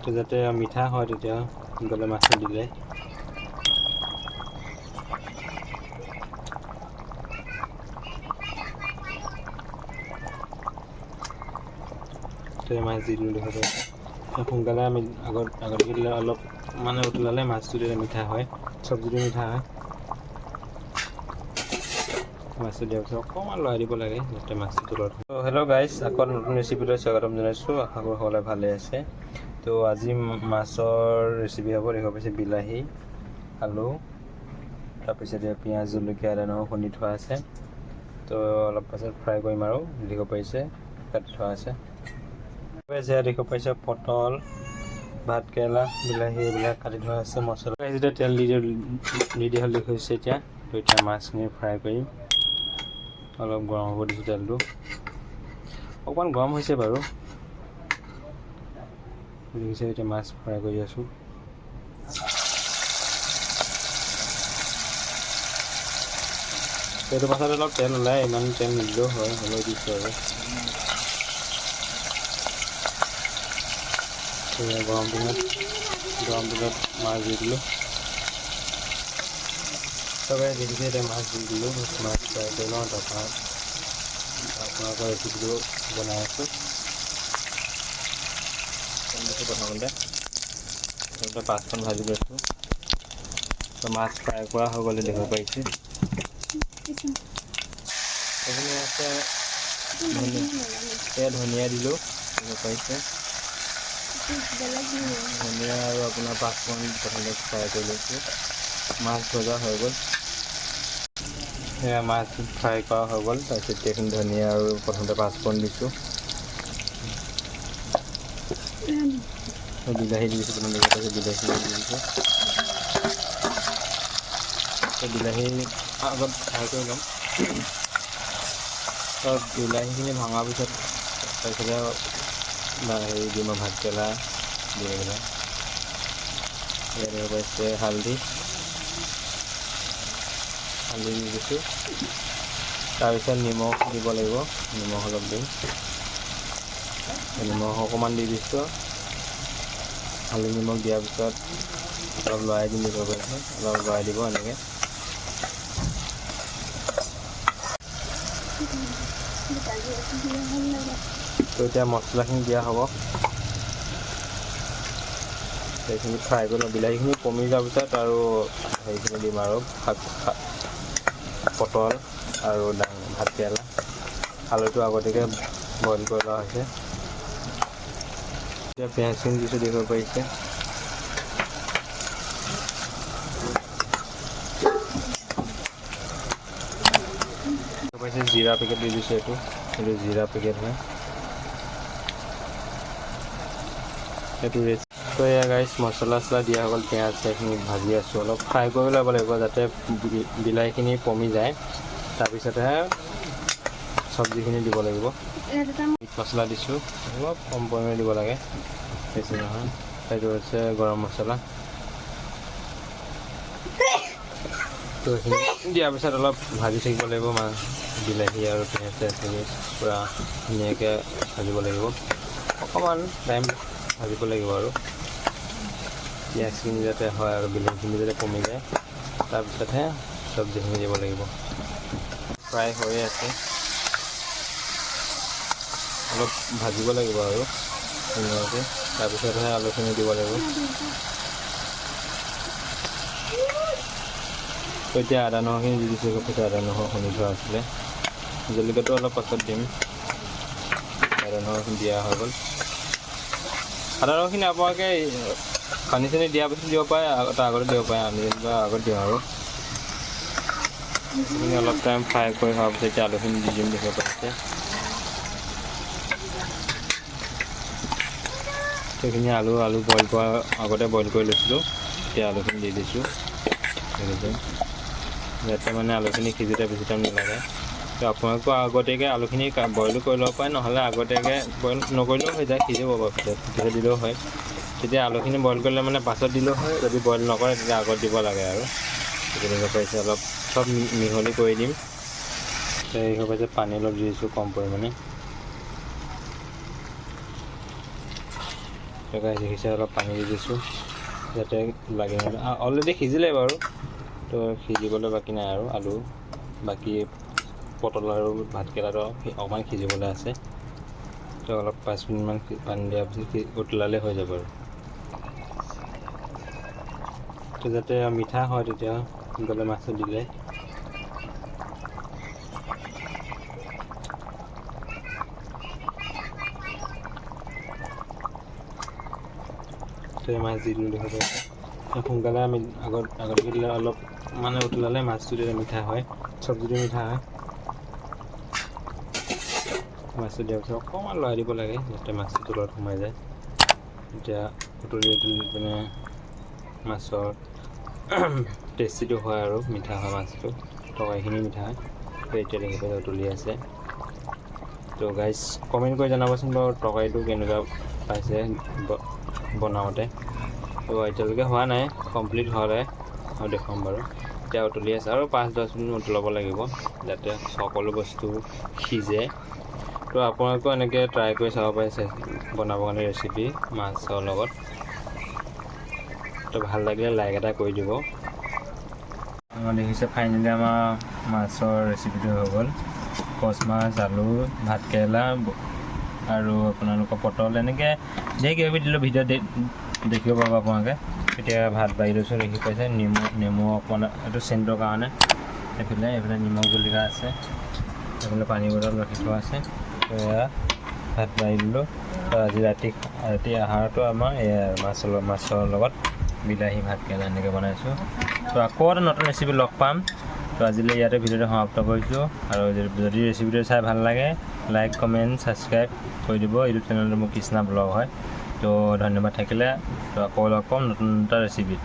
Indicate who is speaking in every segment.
Speaker 1: তো যাতে মিঠা হয় তেতিয়া সোনকালে মাছটো দিলে। তো মাছ দি দিলোঁ দেখা পাইছে। সোনকালে আমি আগতকৈ দিলে অলপ মানে উতলালে মাছটো দিলে মিঠা হয়, চব্জিটো মিঠা হয়। মাছটো দিয়াৰ পিছত অকণমান লৰাই দিব লাগে যাতে মাছটো তলত হয়। তো হেল্ল' গাইজ, আকৌ নতুন ৰেচিপিলৈ স্বাগতম জনাইছোঁ। আশা কৰোঁ সকলোৱে ভালে আছে। তো আজি মাছৰ ৰেচিপি হ'ব। দেখা পাইছে বিলাহী, আলু, তাৰপিছত পিঁয়াজ, জলকীয়া, আদা, নহৰু খুন্দি থোৱা আছে। তো অলপ পাছত ফ্ৰাই কৰিম আৰু দেখিব পাৰিছে কাটি থোৱা আছে। দেখিব পাইছে পটল, ভাত কেৰেলা, বিলাহী এইবিলাক কাটি থোৱা আছে। মছলা যেতিয়া তেল দি দিয়া হ'লে হৈছে এতিয়া। তো এতিয়া মাছখিনি ফ্ৰাই কৰিম। অলপ গৰম হ'ব দিছোঁ তেলটো, অকণমান গৰম হৈছে বাৰু। দেখিছে এতিয়া মাছ ফ্ৰাই কৰি আছোঁ। এইটো পাছত অলপ তেল ওলায়, ইমান তেল নিদিলেও হয়, হ'লেও দিছোঁ আৰু। গৰম দিনত মাছ দি দিলোঁ। চবে দেখিছে এতিয়া মাছ দি দিলোঁ। মাছ ফ্ৰাই কৰি লওঁ, তাৰপৰা আপোনালোকৰ ৰেচিপিটো বনাই আছোঁ। প্ৰথমতে পাঁচখন ভাজি লৈছোঁ। তো মাছ ফ্ৰাই কৰা হৈ গ'লে দেখিব পাৰিছে। এইখিনি আছে ধনিয়া দিলোঁ, দেখিব পাৰিছে। ধনিয়া আৰু আপোনাৰ পাঁচফোৰণ প্ৰথমতে ফ্ৰাই কৰি লৈছোঁ। মাছ ভজা হৈ গ'ল। সেয়া মাছ ফ্ৰাই কৰা হৈ গ'ল। তাৰপিছত এইখিনি ধনিয়া আৰু প্ৰথমতে পাঁচফোৰণ দিছোঁ। বিলাহী দি দিছোঁ, প্ৰথমতে বিলাহী দি দিছোঁ। বিলাহী আগত ফ্ৰাই কৰি ল'ম। বিলাহীখিনি ভঙাৰ পিছত তাৰপিছতে হেৰি দিম আৰু ভাত কেৰেলা দি পেলাই। ইয়াত দেখিব পাইছে হালধি দি দিছোঁ। তাৰপিছত নিমখ দিব লাগিব, নিমখ অলপ দিম। নিমখ অকণমান দি দিছোঁ। হালধি নিমখ দিয়াৰ পিছত অলপ লৰাই দিম, দিব পাৰিছে। অলপ লৰাই দিব এনেকৈ। তো এতিয়া মছলাখিনি দিয়া হ'ব। সেইখিনি ফ্ৰাই কৰি লওঁ। বিলাহীখিনি কমি যোৱাৰ পিছত আৰু হেৰিখিনি দিম আৰু পটল আৰু ভাত কেৰেলা। আলুটো আগতীয়াকৈ বইল কৰি লোৱা হৈছে। এতিয়া পিঁয়াজখিনি দিছোঁ, দেখিব পাৰিছে। জিৰা পেকেট দি দিছোঁ। এইটো জিৰা পেকেট হয়। সেইটো তো এয়া গাইছ, মছলা চছলা দিয়া হৈ গ'ল। পিঁয়াজ এইখিনি ভাজি আছোঁ। অলপ ফ্ৰাই কৰি ল'ব লাগিব যাতে বিলাহীখিনি কমি যায়। তাৰপিছতহে চব্জিখিনি দিব লাগিব। মিট মছলা দিছোঁ, অলপ কম পৰিমাণে দিব লাগে, বেছি নহয়। সেইটো হৈছে গৰম মছলা। তো এইখিনি দিয়াৰ পিছত অলপ ভাজি থাকিব লাগিব। বিলাহী আৰু পিঁয়াজখিনি পূৰা ধুনীয়াকৈ ভাজিব লাগিব। অকণমান টাইম ভাজিব লাগিব আৰু পিঁয়াজখিনি যাতে হয় আৰু বিলাহীখিনি যাতে কমি যায়। তাৰপিছতহে চব্জিখিনি দিব লাগিব। ফ্ৰাই হৈয়ে আছে, অলপ ভাজিব লাগিব আৰু ধুনীয়াকৈ। তাৰপিছতহে আলুখিনি দিব লাগিব। তো এতিয়া আদা নহৰুখিনি দি দিছোঁ। আদা নহৰু খুন্দি থোৱা আছিলে। জলকীয়াটো অলপ পাছত দিম। আদা নহৰুখিনি দিয়া হৈ গ'ল। আদা নহৰুখিনি আপোনালোকে পানী চানী দিয়াৰ পিছত দিব পাৰে, তাৰ আগতে দিব পাৰে। আমি যেনিবা আগত দিওঁ আৰু সেইখিনি অলপ টাইম ফ্ৰাই কৰি হোৱাৰ পিছত এতিয়া আলুখিনি দি দিম, দেখিব পাৰিছে। সেইখিনি আলু বইল কৰা আগতে বইল কৰি লৈছিলোঁ। এতিয়া আলুখিনি দি দিছোঁ, যাতে মানে আলুখিনি সিজোঁতে বেছি টাইম নালাগে। তো আপোনালোকেও আগতীয়াকৈ আলুখিনি বইলো কৰি ল'ব পাৰে, নহ'লে আগতীয়াকৈ বইল নকৰিলেও হৈ যায়, সিজি যাব পিছত দিলেও হয়। তেতিয়া আলুখিনি বইল কৰিলে মানে পাছত দিলেও হয়, যদি বইল নকৰে তেতিয়া আগত দিব লাগে আৰু। দেখিব পাৰিছে অলপ চব মিহলি কৰি দিম। দেখিব পাইছে পানী অলপ দি দিছোঁ কম পৰিমাণে। গাইছ দেখিছে অলপ পানী দি দিছোঁ যাতে লাগি অলৰেডি সিজিলে বাৰু। তো সিজিবলৈ বাকী নাই আৰু আলু বাকী পটল আৰু ভাতকেৰেলাটো অকণমান সিজিবলৈ আছে। তো অলপ 5 মিনিটমান পানী দিয়াৰ পিছত উতলালে হৈ যাব আৰু। তো যাতে মিঠা হয় তেতিয়া সোনকালে মাছটো দিলে। তো মাছ দি দিলোঁ দেখা পাইছে। সোনকালে আমি আগতকৈ দিলে অলপ মানে উতলালে মাছটো তেতিয়া মিঠা হয়, চব্জিটো মিঠা হয়। মাছটো দিয়াৰ পিছত অকণমান লৰাই দিব লাগে যাতে মাছটো তলত সোমাই যায়। এতিয়া উতলি মানে মাছৰ টেষ্টিটো হয় আৰু মিঠা হয় মাছটো, তৰকাৰীখিনি মিঠা হয়। তো এতিয়া দেখিবলৈ উতলি আছে। তো গাইজ কমেণ্ট কৰি জনাবচোন বাৰু তৰকাৰীটো কেনেকুৱা পাইছে বনাওঁতে। তো এতিয়ালৈকে হোৱা নাই, কমপ্লিট হ'লে মই দেখুৱাম বাৰু। এতিয়া উতলি আছে আৰু 5-10 মিনিট উতলাব লাগিব যাতে সকলো বস্তু সিজে। তো আপোনালোকেও এনেকৈ ট্ৰাই কৰি চাব পাৰিছে বনাবৰ কাৰণে ৰেচিপি মাছৰ লগত। তো ভাল লাগিলে লাইক এটা কৰি দিব। দেখিছে ফাইনেলি আমাৰ মাছৰ ৰেচিপিটো হৈ গ'ল। কচ মাছ, আলু, ভাতকেৰেলা আৰু আপোনালোকৰ পটল এনেকৈ ধেৰ কিবা কিবি দিলোঁ, ভিডিঅ'ত দেখিব পাব আপোনালোকে। এতিয়া ভাত বাঢ়ি লৈছোঁ দেখি পাইছে, নেমু অকণমান এইটো চেণ্টৰ কাৰণে। এইফালে নিমখ জলকীয়া আছে, এইফালে পানী বটল ৰাখি থোৱা আছে। তো এয়া ভাত বাঢ়ি দিলোঁ। তো আজি ৰাতি আহাৰটো আমাৰ এয়া মাছৰ লগত বিলাহী ভাতকেৰেলা এনেকৈ বনাইছোঁ। তো আকৌ এটা নতুন ৰেচিপি লগ পাম। তো আজিলৈ ইয়াতে ভিডিঅ'টো সমাপ্ত কৰিছোঁ। আৰু যদি ৰেচিপিটো চাই ভাল লাগে লাইক কমেণ্ট ছাবস্ক্ৰাইব কৰি দিব। ইউটিউব চেনেলটো মোৰ কৃষ্ণা ব্লগ হয়। তো ধন্যবাদ থাকিলে। তো আকৌ লগ পাম নতুন এটা ৰেচিপিত।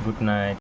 Speaker 1: Good night.